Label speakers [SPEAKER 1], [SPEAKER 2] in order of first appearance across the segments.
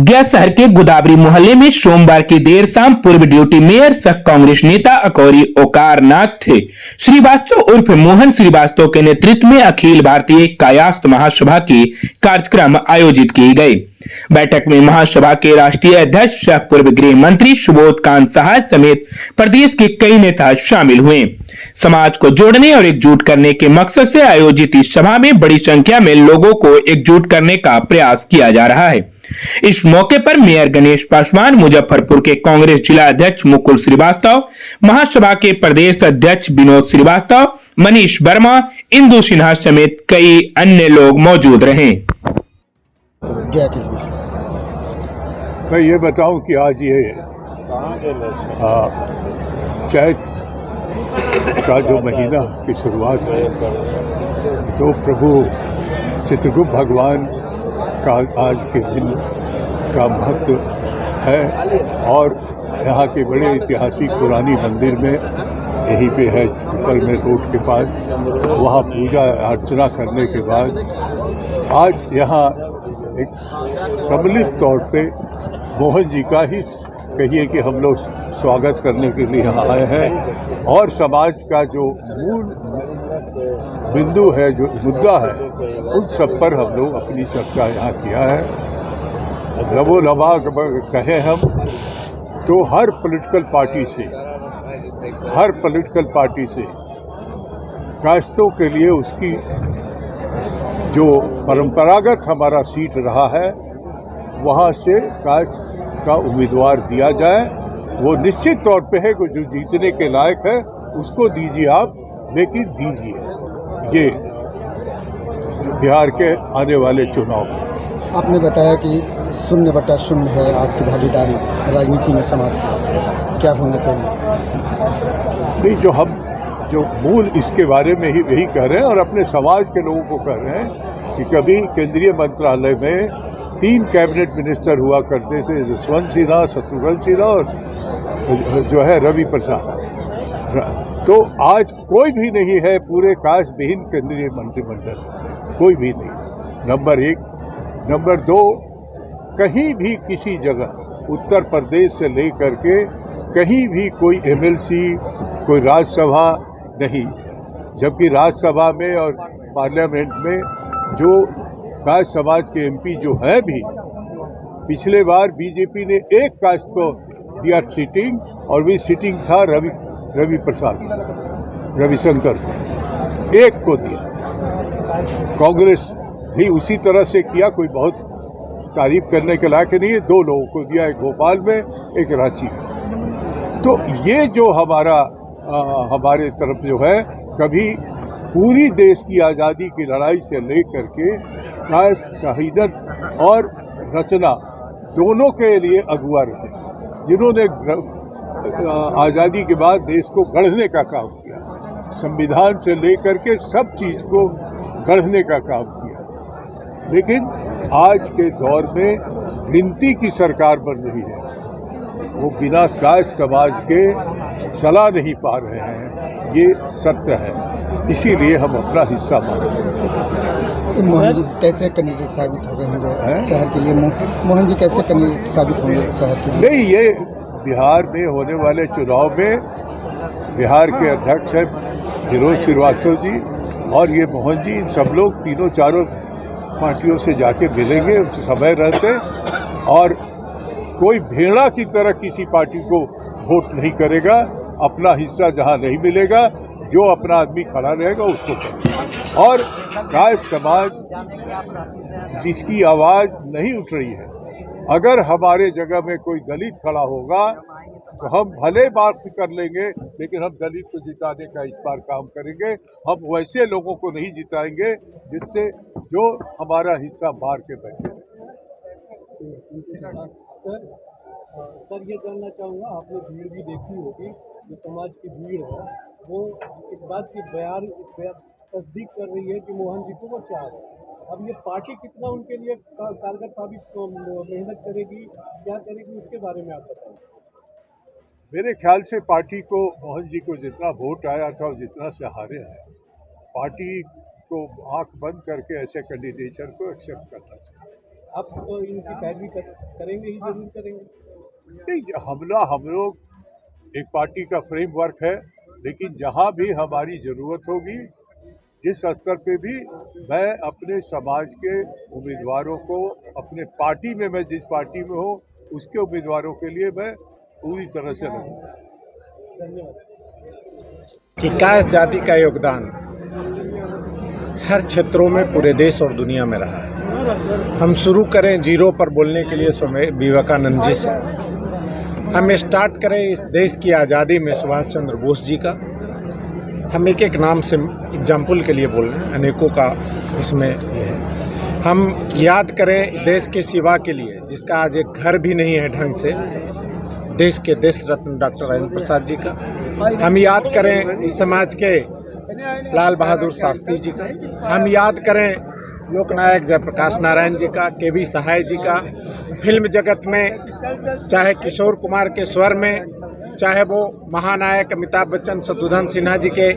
[SPEAKER 1] गया शहर के गोदावरी मोहल्ले में सोमवार की देर शाम पूर्व ड्यूटी मेयर सह कांग्रेस नेता अकौरी ओकार नाथ श्रीवास्तव उर्फ मोहन श्रीवास्तव के नेतृत्व में अखिल भारतीय कायास्थ महासभा के कार्यक्रम आयोजित किए गए। बैठक में महासभा के राष्ट्रीय अध्यक्ष सह पूर्व गृह मंत्री सुबोध कांत सहाय समेत प्रदेश के कई नेता शामिल हुए। समाज को जोड़ने और एकजुट करने के मकसद से आयोजित इस सभा में बड़ी संख्या में लोगों को एकजुट करने का प्रयास किया जा रहा है। इस मौके पर मेयर गणेश पासवान, मुजफ्फरपुर के कांग्रेस जिला अध्यक्ष मुकुल श्रीवास्तव, महासभा के प्रदेश अध्यक्ष विनोद श्रीवास्तव, मनीष वर्मा, इंदु सिन्हा समेत कई अन्य लोग मौजूद रहे।
[SPEAKER 2] मैं ये बताऊं कि आज ये चैत का जो महीना की शुरुआत है, तो प्रभु चित्रगुप्त भगवान का आज के दिन का महत्व है और यहाँ के बड़े ऐतिहासिक पुरानी मंदिर में यहीं पे है, ऊपर में रोड के पास, वहाँ पूजा अर्चना करने के बाद आज यहाँ एक सम्मिलित तौर पे मोहन जी का ही कहिए कि हम लोग स्वागत करने के लिए यहाँ आए हैं और समाज का जो मूल बिंदु है, जो मुद्दा है, उन सब पर हम लोग अपनी चर्चा यहाँ किया है। लबो लबा कहें हम तो हर पॉलिटिकल पार्टी से कायस्थों के लिए उसकी जो परंपरागत हमारा सीट रहा है, वहाँ से कायस्थ का उम्मीदवार दिया जाए। वो निश्चित तौर पे है कि जो जीतने के लायक है उसको दीजिए आप, लेकिन दीजिए ये बिहार के आने वाले चुनाव।
[SPEAKER 3] आपने बताया कि 0/0 है आज की भागीदारी राजनीति में समाज की, क्या होना चाहिए?
[SPEAKER 2] नहीं, जो मूल इसके बारे में ही यही कह रहे हैं और अपने समाज के लोगों को कह रहे हैं कि कभी केंद्रीय मंत्रालय में 3 कैबिनेट मिनिस्टर हुआ करते थे, जसवंत सिन्हा, शत्रुघ्न सिन्हा और जो है रवि प्रसाद। तो आज कोई भी नहीं है पूरे कास्ट विहीन केंद्रीय मंत्रिमंडल, कोई भी नहीं। नंबर 1। नंबर 2, कहीं भी किसी जगह उत्तर प्रदेश से लेकर के कहीं भी कोई एमएलसी, कोई राज्यसभा नहीं है, जबकि राज्यसभा में और पार्लियामेंट में जो कास्ट समाज के एमपी जो है भी, पिछले बार बीजेपी ने एक कास्ट को दिया सीटिंग और भी सीटिंग था रवि प्रसाद, रविशंकर को, एक को दिया। कांग्रेस भी उसी तरह से किया, कोई बहुत तारीफ करने के लायक नहीं है। 2 लोगों को दिया, एक भोपाल में, एक रांची में। तो ये जो हमारे तरफ जो है, कभी पूरी देश की आज़ादी की लड़ाई से लेकर के कायस्थ, शहीदत और रचना दोनों के लिए अगुआ रहे, जिन्होंने आज़ादी के बाद देश को गढ़ने का काम किया, संविधान से लेकर के सब चीज़ को गढ़ने का काम किया। लेकिन आज के दौर में गिनती की सरकार बन रही है, वो बिना कायस्थ समाज के चला नहीं पा रहे हैं, ये सत्य है। इसीलिए हम अपना हिस्सा मानते हैं।
[SPEAKER 3] मोहन जी कैसे कैंडिडेट साबित हो रहे हैं शहर के लिए? मोहन जी कैसे कैंडिडेट साबित होंगे शहर के लिए?
[SPEAKER 2] नहीं, ये बिहार में होने वाले चुनाव में बिहार के अध्यक्ष हैं विनोद श्रीवास्तव जी और ये मोहन जी, इन सब लोग तीनों चारों पार्टियों से जाके मिलेंगे उस समय रहते, और कोई भेड़ा की तरह किसी पार्टी को वोट नहीं करेगा। अपना हिस्सा जहां नहीं मिलेगा, जो अपना आदमी खड़ा रहेगा उसको करेगा। और कायस्थ समाज जिसकी आवाज़ नहीं उठ रही है, अगर हमारे जगह में कोई दलित खड़ा होगा तो हम भले बात कर लेंगे, लेकिन हम दलित को जिताने का इस बार काम करेंगे। हम वैसे लोगों को नहीं जिताएंगे जिससे जो हमारा हिस्सा मार के बैठे।
[SPEAKER 4] सर ये जानना चाहूँगा, आपने भीड़ भी देखी होगी, जो समाज की भीड़ है वो इस बात की तस्दीक कर रही है कि मोहन जी को वो चाह रहे हैं। अब ये पार्टी कितना उनके लिए कारगर साबित मेहनत करेगी, क्या करेगी, उसके बारे में आप बताएं।
[SPEAKER 2] मेरे ख्याल से पार्टी को, मोहन जी को जितना वोट आया था और जितना से हारे हैं, पार्टी को आंख बंद करके ऐसे कैंडिडेचर को एक्सेप्ट करना चाहिए।
[SPEAKER 4] आप तो इनकी पैरवी करेंगे ही, जरूर करेंगे।
[SPEAKER 2] नहीं, हम लोग एक पार्टी का फ्रेमवर्क है, लेकिन जहां भी हमारी जरूरत होगी, जिस स्तर पे भी, मैं अपने समाज के उम्मीदवारों को, अपने पार्टी में, मैं जिस पार्टी में हूँ उसके उम्मीदवारों के लिए मैं पूरी तरह से लगूंगा।
[SPEAKER 3] कि कायस्थ जाति का योगदान हर क्षेत्रों में पूरे देश और दुनिया में रहा है। हम शुरू करें जीरो पर बोलने के लिए स्वामी विवेकानंद जी से। हम स्टार्ट करें इस देश की आज़ादी में सुभाष चंद्र बोस जी का। हम एक एक नाम से एग्जाम्पल के लिए बोल रहे हैं, अनेकों का इसमें ये है। हम याद करें देश के सेवा के लिए, जिसका आज एक घर भी नहीं है ढंग से, देश के देश रत्न डॉक्टर राजेंद्र प्रसाद जी का। हम याद करें इस समाज के लाल बहादुर शास्त्री जी का। हम याद करें लोकनायक जयप्रकाश नारायण जी का, के.वी. सहाय जी का। फिल्म जगत में चाहे किशोर कुमार के स्वर में, चाहे वो महानायक अमिताभ बच्चन, शत्रुघ्न सिन्हा जी के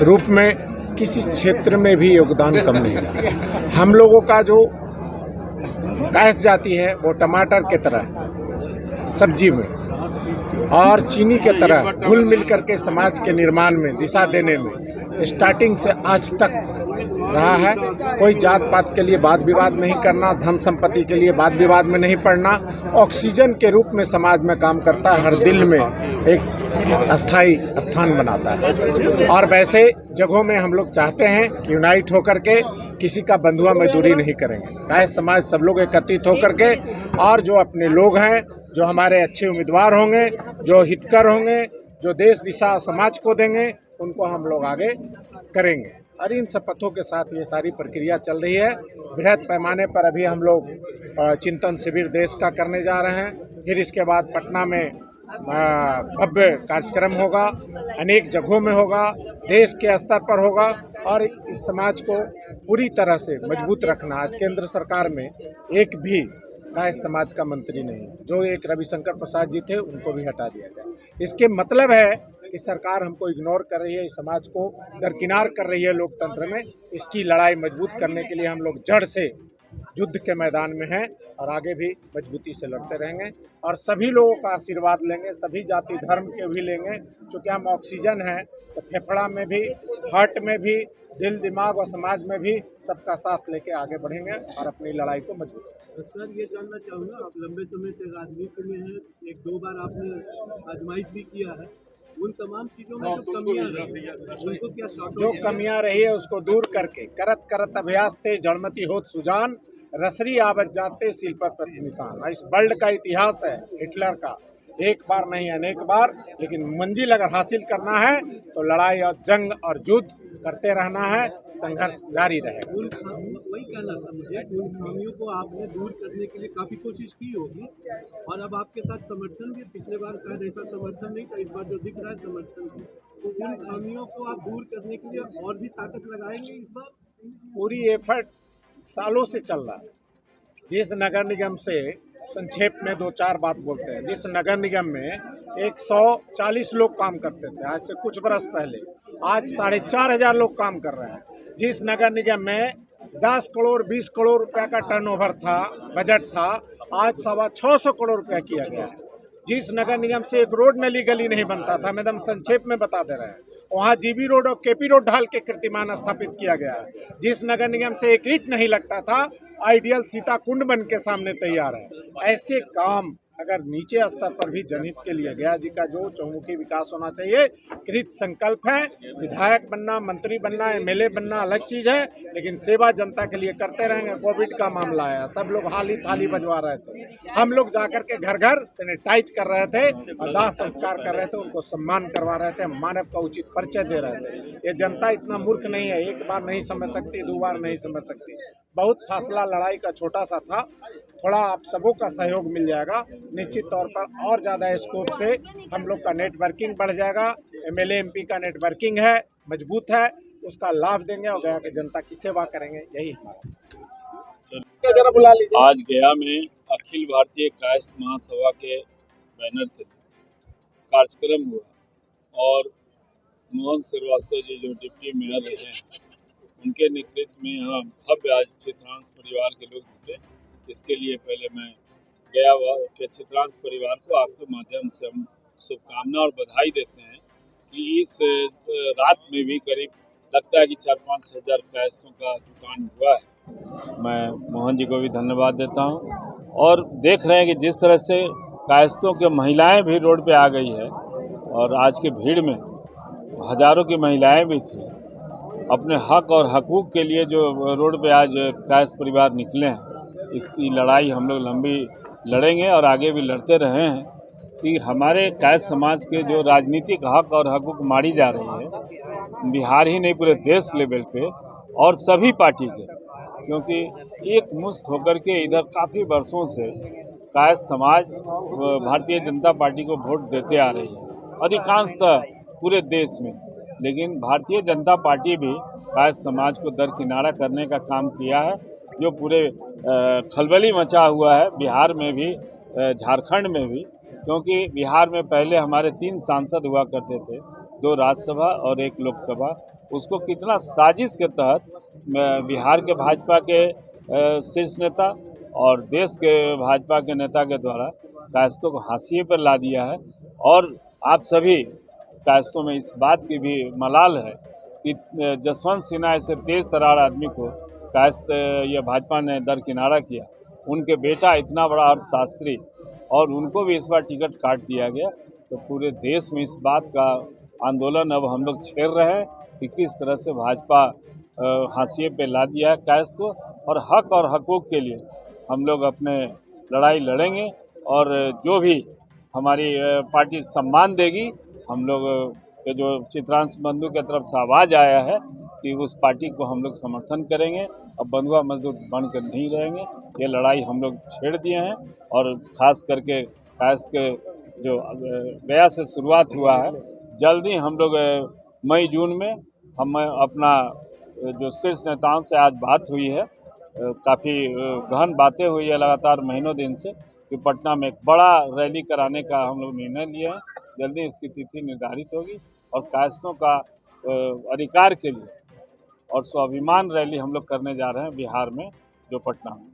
[SPEAKER 3] रूप में, किसी क्षेत्र में भी योगदान कम नहीं रहा। हम लोगों का जो कायस्थ जाति है वो टमाटर के तरह सब्जी में और चीनी के तरह घुल मिल करके समाज के निर्माण में, दिशा देने में स्टार्टिंग से आज तक रहा है। कोई जात पात के लिए वाद विवाद नहीं करना, धन संपत्ति के लिए वाद विवाद में नहीं पड़ना, ऑक्सीजन के रूप में समाज में काम करता है, हर दिल में एक अस्थाई स्थान बनाता है। और वैसे जगहों में हम लोग चाहते हैं कि यूनाइट होकर के किसी का बंधुआ मजदूरी नहीं करेंगे। कायस्थ समाज सब लोग एकत्रित होकर के, और जो अपने लोग हैं, जो हमारे अच्छे उम्मीदवार होंगे, जो हितकर होंगे, जो देश दिशा समाज को देंगे, उनको हम लोग आगे करेंगे। और इन शपथों के साथ ये सारी प्रक्रिया चल रही है। बृहद पैमाने पर अभी हम लोग चिंतन शिविर देश का करने जा रहे हैं। फिर इसके बाद पटना में भव्य कार्यक्रम होगा, अनेक जगहों में होगा, देश के स्तर पर होगा। और इस समाज को पूरी तरह से मजबूत रखना। आज केंद्र सरकार में एक भी कायस्थ समाज का मंत्री नहीं, जो एक रविशंकर प्रसाद जी थे उनको भी हटा दिया गया। इसके मतलब है कि सरकार हमको इग्नोर कर रही है, इस समाज को दरकिनार कर रही है लोकतंत्र में। इसकी लड़ाई मजबूत करने के लिए हम लोग जड़ से युद्ध के मैदान में हैं और आगे भी मजबूती से लड़ते रहेंगे और सभी लोगों का आशीर्वाद लेंगे, सभी जाति धर्म के भी लेंगे। चूँकि हम ऑक्सीजन हैं तो फेफड़ा में भी, हार्ट में भी, दिल दिमाग और समाज में भी सबका साथ लेके आगे बढ़ेंगे और अपनी लड़ाई को मजबूत करेंगे।
[SPEAKER 4] सर, ये जानना चाहूँगा, आप लंबे समय से राजनीति में हैं, एक दो बार आपने आजमाइश भी किया है, उन तमाम चीजों में जो कमियां रही उनको क्या
[SPEAKER 3] जो कमियां रही है उसको दूर करके करत करत अभ्यास थे जड़मती होत सुजान, रसरी आवत जाते सिल पर प्रति निशान। इस वर्ल्ड का इतिहास है हिटलर का, एक बार नहीं अनेक बार, लेकिन मंजिल अगर हासिल करना है तो लड़ाई और जंग और युद्ध करते रहना है, संघर्ष जारी रहेगा।
[SPEAKER 4] वही कहना था मुझे, उन खामियों को आपने दूर करने के लिए काफी कोशिश की होगी और अब आपके साथ समर्थन भी, पिछले बार शायद ऐसा समर्थन नहीं था, इस बार जो दिख रहा है समर्थन भी, तो उन खामियों को आप दूर करने के लिए और भी ताकत लगाएंगे इस बार?
[SPEAKER 3] पूरी एफर्ट सालों से चल रहा है। जिस नगर निगम से, संक्षेप में दो चार बात बोलते हैं, जिस नगर निगम में 140 लोग काम करते थे आज से कुछ बरस पहले, आज 4,500 लोग काम कर रहे हैं। जिस नगर निगम में 10 करोड़ 20 करोड़ रुपया का टर्नओवर था, बजट था, आज 625 करोड़ रुपया किया गया है। जिस नगर निगम से एक रोड नली गली नहीं बनता था, मैडम संक्षेप में बता दे रहे हैं, वहाँ जीबी रोड और केपी रोड ढाल के कीर्तिमान स्थापित किया गया है। जिस नगर निगम से एक ईंट नहीं लगता था, आइडियल सीता कुंड बन के सामने तैयार है। ऐसे काम अगर नीचे स्तर पर भी जनहित के लिए गया जी का जो चहुमुखी विकास होना चाहिए, कृत संकल्प है। विधायक बनना, मंत्री बनना, एमएलए बनना अलग चीज़ है, लेकिन सेवा जनता के लिए करते रहेंगे। कोविड का मामला आया, सब लोग हाली थाली बजवा रहे थे, हम लोग जाकर के घर घर सैनिटाइज कर रहे थे और दाह संस्कार कर रहे थे, उनको सम्मान करवा रहे थे, मानव का उचित परिचय दे रहे थे। ये जनता इतना मूर्ख नहीं है, एक बार नहीं समझ सकती, दो बार नहीं समझ सकती। बहुत फासला लड़ाई का छोटा सा था, थोड़ा आप सबों का सहयोग मिल जाएगा, निश्चित तौर पर और ज़्यादा स्कोप से हम लोग का नेटवर्किंग बढ़ जाएगा। एमएलए एमपी का नेटवर्किंग है, मजबूत है, उसका लाभ देंगे और गया के जनता की सेवा करेंगे, यही हमारा।
[SPEAKER 5] जरा बुला लीजिए। आज गया में अखिल भारतीय कायस्थ महासभा के बैनर थे, कार्यक्रम हुआ और मोहन श्रीवास्तव जी जो डिप्टी मेयर रहे हैं, उनके नेतृत्व में यहाँ भव्य आज चित्रांश परिवार के लोग जुटे इसके लिए पहले मैं गया हुआ के चित्रांश परिवार को आपके माध्यम से हम शुभकामना और बधाई देते हैं कि इस रात में भी करीब लगता है कि 4-5 हज़ार कायस्तों का जुटान हुआ है। मैं मोहन जी को भी धन्यवाद देता हूं और देख रहे हैं कि जिस तरह से कायस्तों के महिलाएं भी रोड पे आ गई है और आज के भीड़ में हजारों की महिलाएं भी थी अपने हक और हकूक़ के लिए जो रोड पे आज कायस्थ परिवार निकले हैं। इसकी लड़ाई हम लोग लंबी लड़ेंगे और आगे भी लड़ते रहे हैं कि हमारे कायस्थ समाज के जो राजनीतिक हक और हकूक़ मारी जा रही है बिहार ही नहीं पूरे देश लेवल पे और सभी पार्टी के, क्योंकि एक मुश्त होकर के इधर काफ़ी वर्षों से कायस्थ समाज भारतीय जनता पार्टी को वोट देते आ रही है अधिकांशतः पूरे देश में, लेकिन भारतीय जनता पार्टी भी कायस्थ समाज को दरकिनारा करने का काम किया है जो पूरे खलबली मचा हुआ है बिहार में भी झारखंड में भी, क्योंकि बिहार में पहले हमारे 3 सांसद हुआ करते थे, 2 राज्यसभा और 1 लोकसभा। उसको कितना साजिश के तहत बिहार के भाजपा के शीर्ष नेता और देश के भाजपा के नेता के द्वारा कायस्तों को हाशिए पर ला दिया है। और आप सभी कायस्तों में इस बात की भी मलाल है कि जसवंत सिन्हा ऐसे तेज तरार आदमी को कायस्थ या भाजपा ने दरकिनारा किया, उनके बेटा इतना बड़ा अर्थशास्त्री और उनको भी इस बार टिकट काट दिया गया। तो पूरे देश में इस बात का आंदोलन अब हम लोग छेड़ रहे हैं कि किस तरह से भाजपा हाशिए पे ला दिया है कायस्थ को, और हक और हकूक़ के लिए हम लोग अपने लड़ाई लड़ेंगे और जो भी हमारी पार्टी सम्मान देगी, हम लोग के जो चित्रांश बंधु की तरफ से आवाज़ आया है कि उस पार्टी को हम लोग समर्थन करेंगे। अब बंधुआ मजदूर बन कर नहीं रहेंगे, ये लड़ाई हम लोग छेड़ दिए हैं और ख़ास करके कायस्थ के जो गया से शुरुआत हुआ है, जल्दी हम लोग मई जून में हम अपना जो शीर्ष नेताओं से आज बात हुई है, काफ़ी गहन बातें हुई है लगातार महीनों दिन से कि पटना में एक बड़ा रैली कराने का हम लोग निर्णय लिए हैं। जल्दी इसकी तिथि निर्धारित होगी और कायस्थों का अधिकार के लिए और स्वाभिमान रैली हम लोग करने जा रहे हैं बिहार में, जो पटना में।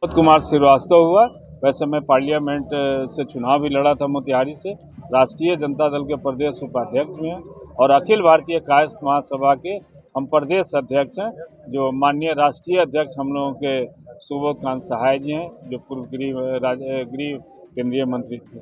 [SPEAKER 5] विनोद कुमार श्रीवास्तव हुआ, वैसे मैं पार्लियामेंट से चुनाव भी लड़ा था मोतिहारी से, राष्ट्रीय जनता दल के प्रदेश उपाध्यक्ष भी हैं और अखिल भारतीय कायस्थ महासभा के हम प्रदेश अध्यक्ष हैं, जो माननीय राष्ट्रीय अध्यक्ष हम लोगों के सुबोध कांत सहाय जी हैं, जो पूर्व गृह केंद्रीय मंत्री थे।